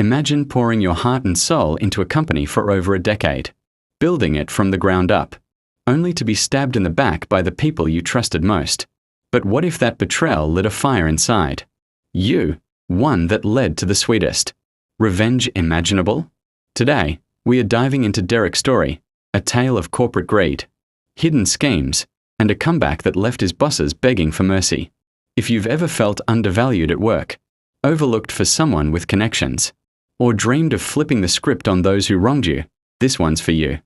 Imagine pouring your heart and soul into a company for over a decade, building it from the ground up, only to be stabbed in the back by the people you trusted most. But what if that betrayal lit a fire inside you, one that led to the sweetest revenge imaginable? Today, we are diving into Derek's story, a tale of corporate greed, hidden schemes, and a comeback that left his bosses begging for mercy. If you've ever felt undervalued at work, overlooked for someone with connections, or dreamed of flipping the script on those who wronged you, this one's for you.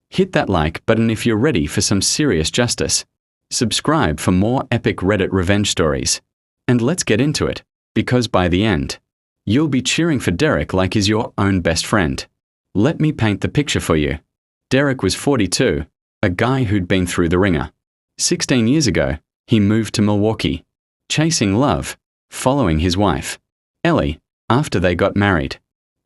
Hit that like button if you're ready for some serious justice. Subscribe for more epic Reddit revenge stories. And let's get into it, because by the end, you'll be cheering for Derek like he's your own best friend. Let me paint the picture for you. Derek was 42, a guy who'd been through the ringer. 16 years ago, he moved to Milwaukee, chasing love, following his wife, Ellie, after they got married.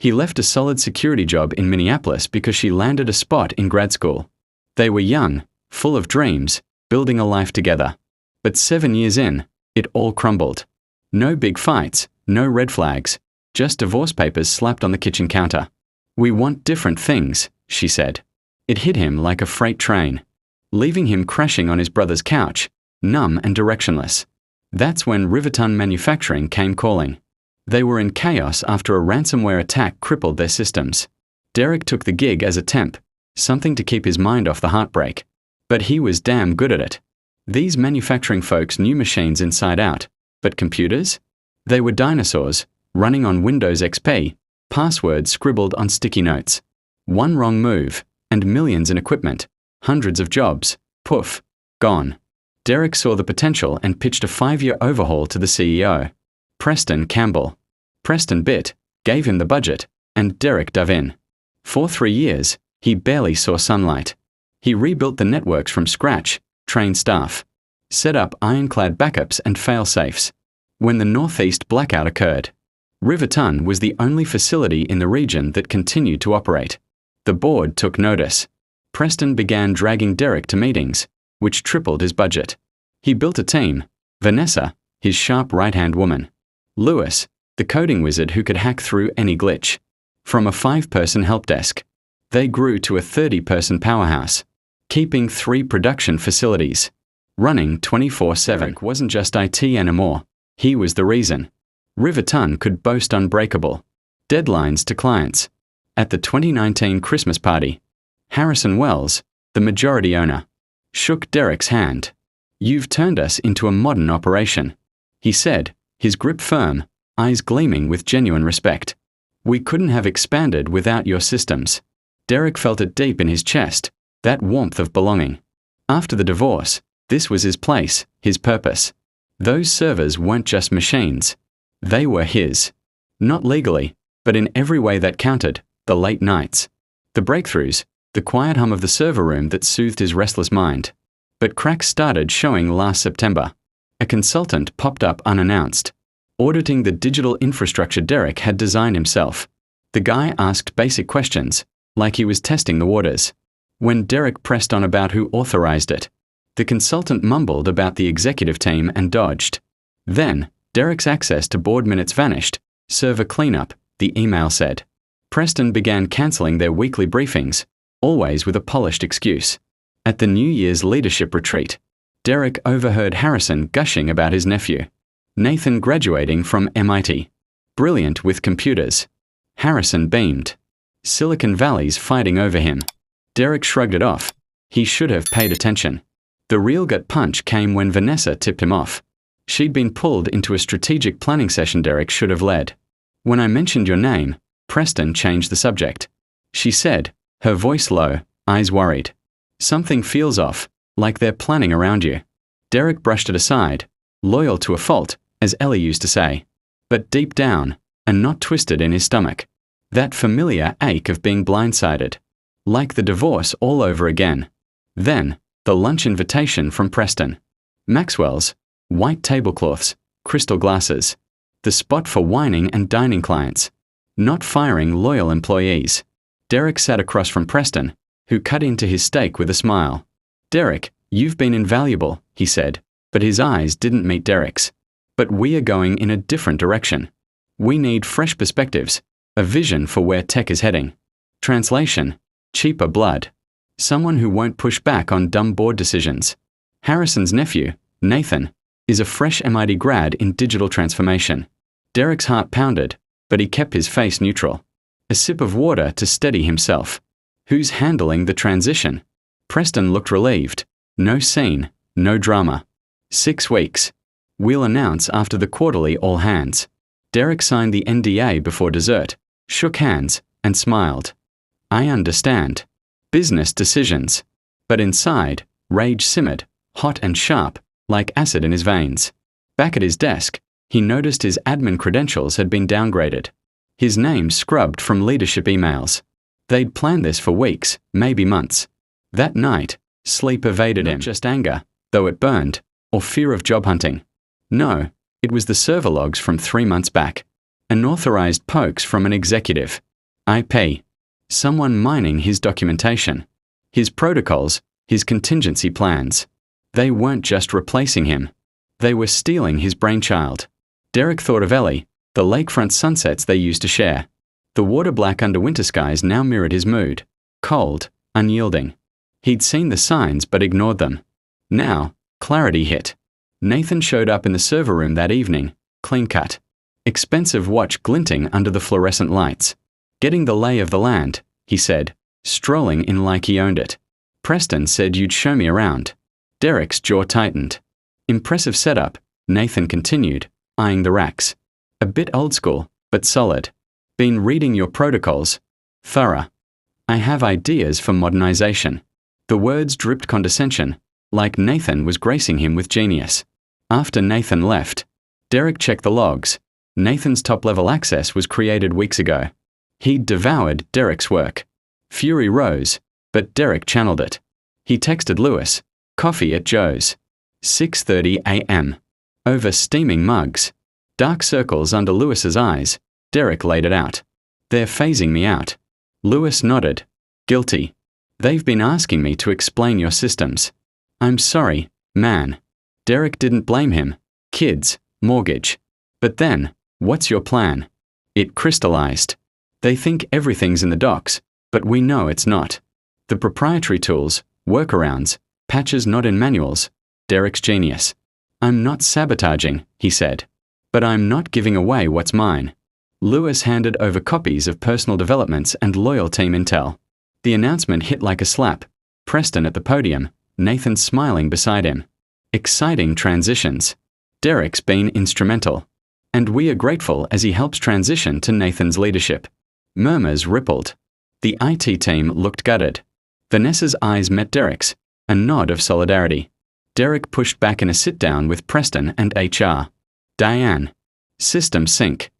He left a solid security job in Minneapolis because she landed a spot in grad school. They were young, full of dreams, building a life together. But 7 years in, it all crumbled. No big fights, no red flags, just divorce papers slapped on the kitchen counter. "We want different things," she said. It hit him like a freight train, leaving him crashing on his brother's couch, numb and directionless. That's when Riverton Manufacturing came calling. They were in chaos after a ransomware attack crippled their systems. Derek took the gig as a temp, something to keep his mind off the heartbreak. But he was damn good at it. These manufacturing folks knew machines inside out, but computers? They were dinosaurs, running on Windows XP, passwords scribbled on sticky notes. One wrong move, and millions in equipment, hundreds of jobs, poof, gone. Derek saw the potential and pitched a 5-year overhaul to the CEO, Preston Campbell. Preston bit, gave him the budget, and Derek dove in. For 3 years, he barely saw sunlight. He rebuilt the networks from scratch, trained staff, set up ironclad backups and fail-safes. When the Northeast blackout occurred, Riverton was the only facility in the region that continued to operate. The board took notice. Preston began dragging Derek to meetings, which tripled his budget. He built a team: Vanessa, his sharp right-hand woman; Lewis, the coding wizard who could hack through any glitch. From a 5-person help desk, they grew to a 30-person powerhouse, keeping 3 production facilities, running 24/7. Derek wasn't just IT anymore, he was the reason. Riverton could boast unbreakable deadlines to clients. At the 2019 Christmas party, Harrison Wells, the majority owner, shook Derek's hand. "You've turned us into a modern operation," he said, his grip firm, eyes gleaming with genuine respect. "We couldn't have expanded without your systems." Derek felt it deep in his chest, that warmth of belonging. After the divorce, this was his place, his purpose. Those servers weren't just machines. They were his. Not legally, but in every way that counted: the late nights, the breakthroughs, the quiet hum of the server room that soothed his restless mind. But cracks started showing last September. A consultant popped up unannounced, auditing the digital infrastructure Derek had designed himself. The guy asked basic questions, like he was testing the waters. When Derek pressed on about who authorized it, the consultant mumbled about the executive team and dodged. Then, Derek's access to board minutes vanished. "Server cleanup," the email said. Preston began canceling their weekly briefings, always with a polished excuse. At the New Year's leadership retreat, Derek overheard Harrison gushing about his nephew, Nathan, graduating from MIT. Brilliant with computers. Harrison beamed. Silicon Valley's fighting over him. Derek shrugged it off. He should have paid attention. The real gut punch came when Vanessa tipped him off. She'd been pulled into a strategic planning session Derek should have led. "When I mentioned your name, Preston changed the subject," she said, her voice low, eyes worried. "Something feels off, like they're planning around you." Derek brushed it aside, loyal to a fault, as Ellie used to say. But deep down, a knot twisted in his stomach. That familiar ache of being blindsided. Like the divorce all over again. Then, the lunch invitation from Preston. Maxwell's, white tablecloths, crystal glasses. The spot for wining and dining clients. Not firing loyal employees. Derek sat across from Preston, who cut into his steak with a smile. "Derek, you've been invaluable," he said, but his eyes didn't meet Derek's. "But we are going in a different direction. We need fresh perspectives, A vision for where tech is heading. Translation: cheaper blood. Someone who won't push back on dumb board decisions. Harrison's nephew, Nathan, is a fresh MIT grad in digital transformation. Derek's heart pounded, but he kept his face neutral. A sip of water to steady himself. Who's handling the transition? Preston looked relieved. No scene, no drama. 6 weeks. We'll announce after the quarterly all hands. Derek signed the NDA before dessert, shook hands, and smiled. I understand. Business decisions. But inside, rage simmered, hot and sharp, like acid in his veins. Back at his desk, he noticed his admin credentials had been downgraded. His name scrubbed from leadership emails. They'd planned this for weeks, maybe months. That night, sleep evaded him. Not just anger, though it burned, or fear of job hunting. No, it was the server logs from 3 months back. Unauthorized pokes from an executive. IP. Someone mining his documentation. His protocols, his contingency plans. They weren't just replacing him. They were stealing his brainchild. Derek thought of Ellie, the lakefront sunsets they used to share. The water black under winter skies now mirrored his mood. Cold, unyielding. He'd seen the signs but ignored them. Now, clarity hit. Nathan showed up in the server room that evening, clean-cut. Expensive watch glinting under the fluorescent lights. Getting the lay of the land, he said, strolling in like he owned it. Preston said you'd show me around. Derek's jaw tightened. Impressive setup, Nathan continued, eyeing the racks. A bit old school, but solid. Been reading your protocols. Thorough. I have ideas for modernization. The words dripped condescension, like Nathan was gracing him with genius. After Nathan left, Derek checked the logs. Nathan's top-level access was created weeks ago. He'd devoured Derek's work. Fury rose, but Derek channeled it. He texted Lewis, coffee at Joe's. 6:30 a.m. Over steaming mugs. Dark circles under Lewis's eyes. Derek laid it out. They're phasing me out. Lewis nodded. Guilty. They've been asking me to explain your systems. I'm sorry, man. Derek didn't blame him. Kids, mortgage. But then, what's your plan? It crystallized. They think everything's in the docs, but we know it's not. The proprietary tools, workarounds, patches not in manuals. Derek's genius. I'm not sabotaging, he said. But I'm not giving away what's mine. Lewis handed over copies of personal developments and loyal team intel. The announcement hit like a slap. Preston at the podium, Nathan smiling beside him. Exciting transitions. Derek's been instrumental. And we are grateful as he helps transition to Nathan's leadership. Murmurs rippled. The IT team looked gutted. Vanessa's eyes met Derek's, a nod of solidarity. Derek pushed back in a sit-down with Preston and HR. Diane. System sync.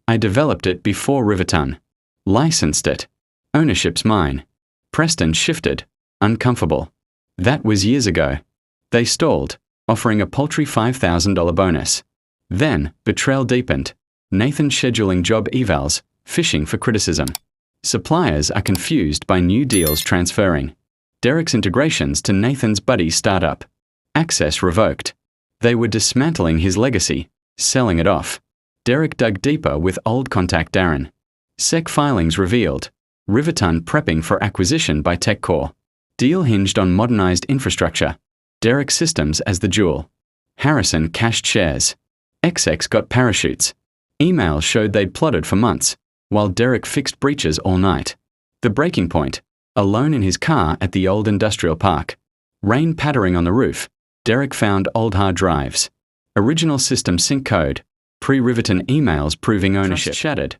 I developed it before Riverton. Licensed it. Ownership's mine. Preston shifted, uncomfortable. That was years ago. They stalled, offering a paltry $5,000 bonus. Then, betrayal deepened. Nathan scheduling job evals, fishing for criticism. Suppliers are confused by new deals transferring. Derek's integrations to Nathan's buddy startup. Access revoked. They were dismantling his legacy, selling it off. Derek dug deeper with old contact Darren. SEC filings revealed. Riverton prepping for acquisition by TechCore. Deal hinged on modernized infrastructure. Derek systems as the jewel. Harrison cashed shares. XX got parachutes. Emails showed they'd plotted for months, while Derek fixed breaches all night. The breaking point, alone in his car at the old industrial park. Rain pattering on the roof, Derek found old hard drives. Original system sync code, pre-Riverton emails proving ownership. Trust shattered.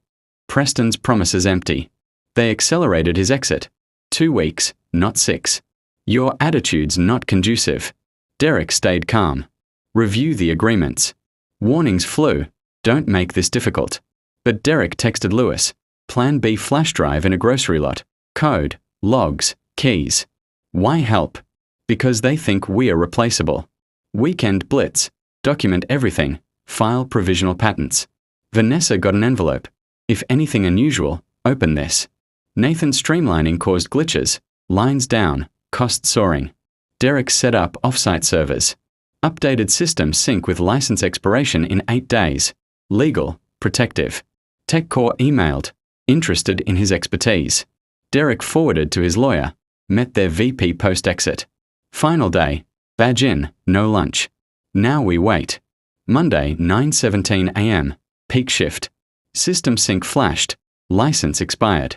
Preston's promises empty. They accelerated his exit. 2 weeks, not 6. Your attitude's not conducive. Derek stayed calm. Review the agreements. Warnings flew. Don't make this difficult. But Derek texted Lewis. Plan B flash drive in a grocery lot. Code, logs, keys. Why help? Because they think we are replaceable. Weekend blitz. Document everything. File provisional patents. Vanessa got an envelope. If anything unusual, open this. Nathan streamlining caused glitches. Lines down. Cost soaring. Derek set up offsite servers. Updated system sync with license expiration in 8 days. Legal, protective. TechCore emailed. Interested in his expertise. Derek forwarded to his lawyer. Met their VP post-exit. Final day. Badge in, no lunch. Now we wait. Monday, 9:17 a.m. Peak shift. System sync flashed. License expired.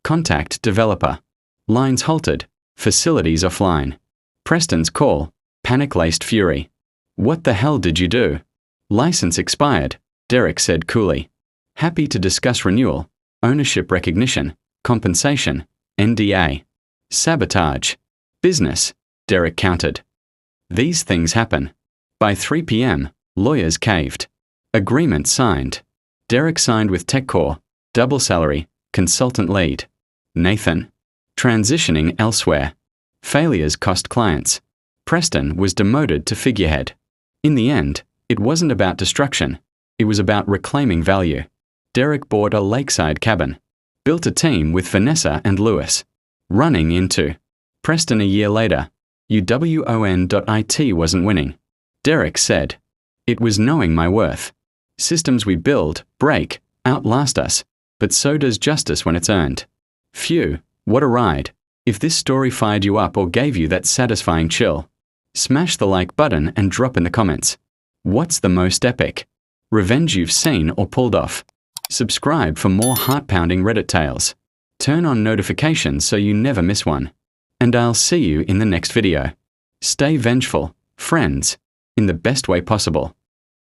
Contact developer. Lines halted. Facilities offline. Preston's call. Panic-laced fury. What the hell did you do? License expired, Derek said coolly. Happy to discuss renewal, ownership recognition, compensation, NDA. Sabotage. Business, Derek countered. These things happen. By 3 p.m., lawyers caved. Agreement signed. Derek signed with TechCore, double salary, consultant lead. Nathan. Transitioning elsewhere. Failures cost clients. Preston was demoted to figurehead. In the end, it wasn't about destruction. It was about reclaiming value. Derek bought a lakeside cabin. Built a team with Vanessa and Lewis. Running into Preston a year later. UWON.IT wasn't winning. Derek said, "It was knowing my worth. Systems we build, break, outlast us, but so does justice when it's earned." Phew, what a ride. If this story fired you up or gave you that satisfying chill, smash the like button and drop in the comments. What's the most epic revenge you've seen or pulled off? Subscribe for more heart-pounding Reddit tales. Turn on notifications so you never miss one. And I'll see you in the next video. Stay vengeful, friends, in the best way possible.